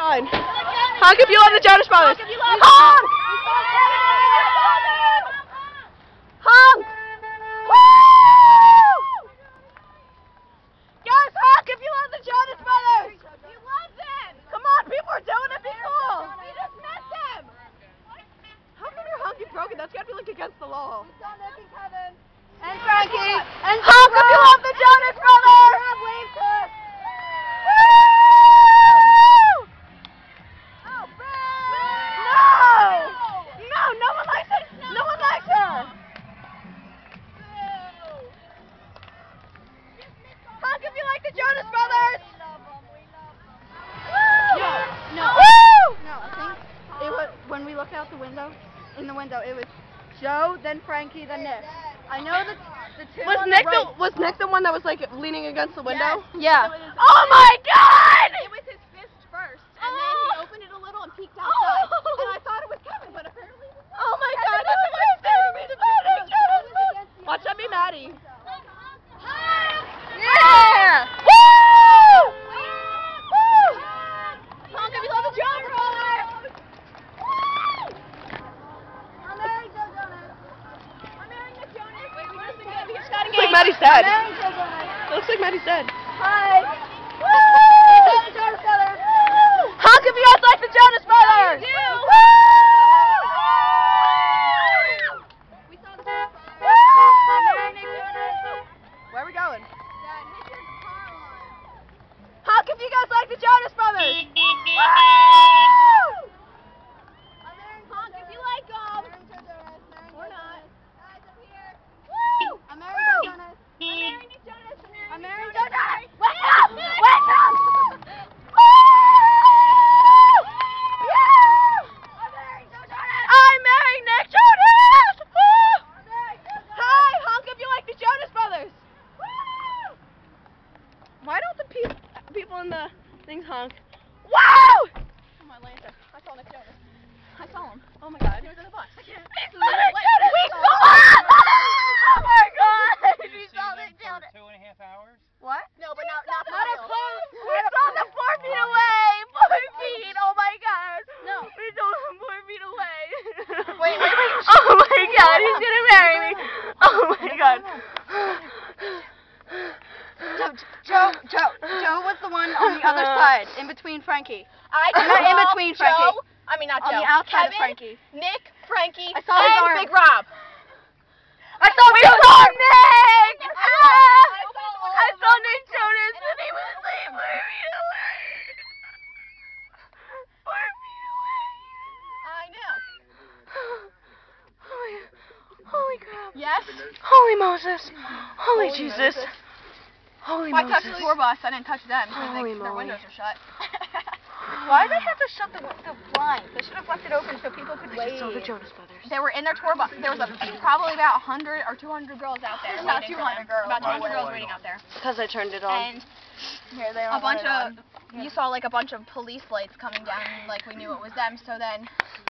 sign. Honk if you love the Jonas Brothers. Honk! Honk! Woo! Guys, honk if you love the Jonas Brothers. You love them. Come on, people are doing it. Be cool. We just met them. How come your honk is broken? That's gotta be like against the law. We saw Nick and Kevin. And Frankie. And honk if you love the Jonas Brothers. Wave to us. No one likes it. No one likes her. Honk if you like the Jonas Brothers. No. Woo! No, I think it was when we looked out the window. In the window, it was Joe, then Frankie, then Nick. I know that the two. Was on Nick the right. was Nick the one that was like leaning against the window? Yeah. Oh my God! It was his fist first, and then he opened it a little and peeked outside. And I thought it was Kevin, but apparently it was not. Oh my God! That's my favorite. Watch that be Maddie. Yeah! Woo! Woo! Honk if you love the Jonas Brothers. I'm marrying Joe Jonas. I'm marrying Nick Jonas. Wait, we just got looks like Maddie's dead. I'm marrying Joe Jonas. It looks like Maddie's dead. Hi. Woo! The Jonas Brothers. Honk if you guys like the Jonas Brothers. We do. Woo! We saw the Jonas Brothers. Woo! I'm marrying Nick Jonas. Where are we going? Dad, hit your car alarm. Honk if you guys like the Jonas Brothers. Woo! I'm marrying Honk if you like I'm them. marrying Joe Jonas. Marrying Or Joe not. Jonas. Guys, I'm here. Woo! I'm marrying Joe Jonas. I'm marrying Nick Jonas. I'm marrying Joe Jonas. Wake up! Wake up! Woo! Yeah! I'm marrying Joe Jonas. I'm marrying Nick Jonas! Woo! I'm marrying Joe Jonas. Hi, honk if you like the Jonas Brothers. Woo! Why don't the people in the things honk? Wow! Oh my Lanta. I saw Nick Jonas. I saw him. Oh my God. He was in the bus. I can't. We saw Nick Jonas! We saw him! Oh my God! We saw Nick Jonas. 2.5 hours? What? No, but not Not real. up close. We saw them 4 feet away. 4 feet. Oh my God. No. We saw them 4 feet away. Wait. Oh my God. He's gonna marry me. Oh my God. Joe was the one on the other side, in between Frankie. Not in between Frankie. Joe, I mean not On Joe. the outside of Kevin, Frankie. Nick, Frankie, I saw his and arm. Big Rob. I saw Nick. I saw all Nick Jonas, and he was like 4 feet away. 4 feet away. I know. Holy crap. Yes? Holy Moses. Holy Jesus. Moses. Holy I Moses. touched the tour bus. I didn't touch them because Holy their moly. windows are shut. Why did they have to shut the blinds? They should have left it open so people could wait. saw the Jonas Brothers. They were in their tour bus. There was probably about 100 or 200 girls out there. About waiting 200 for them. girls. About 200 girls waiting out there. Because I turned it on. And Here they are. a bunch of, you saw like a bunch of police lights coming down, like we knew it was them, so then